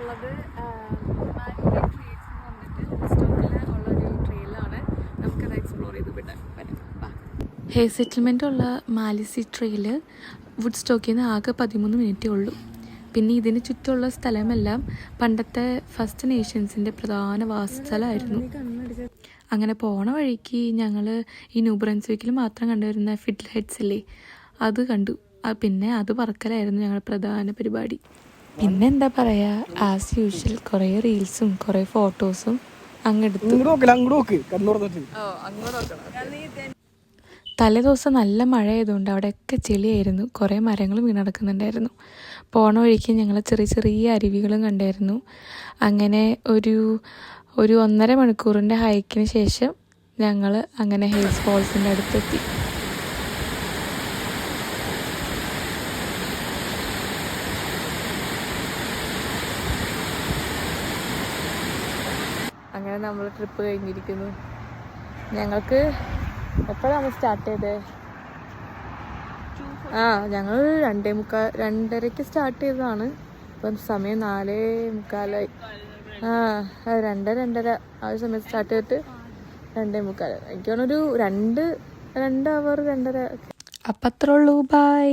നമ്മളുള്ളത് സ്റ്റോക്കിൽ ഉള്ളൊരു ട്രെയിലാണ്. നമുക്കത് എക്സ്പ്ലോർ ചെയ്ത് വരാം. ഹെയർ സെറ്റിൽമെൻ്റ് ഉള്ള മാലിസി ട്രെയിൽ വുഡ് സ്റ്റോക്കിൽ നിന്ന് ആകെ 13 മിനിറ്റേ ഉള്ളൂ. പിന്നെ ഇതിന് ചുറ്റുമുള്ള സ്ഥലമെല്ലാം പണ്ടത്തെ ഫസ്റ്റ് നേഷൻസിൻ്റെ പ്രധാന വാസസ്ഥലമായിരുന്നു. അങ്ങനെ പോണ വഴിക്ക് ഞങ്ങൾ ഈ ന്യൂ ബ്രൻസ്വിക്കിൽ മാത്രം കണ്ടുവരുന്ന ഫിഡിൽ ഹെഡ്സ് ഇല്ലേ, അത് കണ്ടു. പിന്നെ അത് പറക്കലായിരുന്നു ഞങ്ങളുടെ പ്രധാന പരിപാടി. പിന്നെ എന്താ പറയുക, ആസ് യൂഷ്വൽ കുറേ റീൽസും കുറേ ഫോട്ടോസും അങ്ങെടുത്തു. തലേദിവസം നല്ല മഴ ആയതുകൊണ്ട് അവിടെയൊക്കെ ചെളിയായിരുന്നു. കുറേ മരങ്ങൾ വീണടക്കുന്നുണ്ടായിരുന്നു. പോണ വഴിക്ക് ഞങ്ങൾ ചെറിയ ചെറിയ അരുവികളും കണ്ടായിരുന്നു. അങ്ങനെ ഒരു 1.5 മണിക്കൂറിൻ്റെ ഹൈക്കിന് ശേഷം ഞങ്ങൾ അങ്ങനെ ഹെയ്സ് ഫോൾസിൻ്റെ അടുത്തെത്തി. അങ്ങനെ നമ്മൾ ട്രിപ്പ് കഴിഞ്ഞിരിക്കുന്നു. ഞങ്ങൾക്ക് എപ്പോഴാണ് സ്റ്റാർട്ട് ചെയ്തത്? ഞങ്ങൾ 2:30 സ്റ്റാർട്ട് ചെയ്തതാണ്. ഇപ്പം സമയം 4:45. 2:30 ആ ഒരു സമയത്ത് സ്റ്റാർട്ട് ചെയ്തിട്ട് 2:45. എനിക്ക് തോന്നുന്നൊരു 2 അവർ 2:30. അപ്പം അത്രേ ഉള്ളൂ. ബൈ.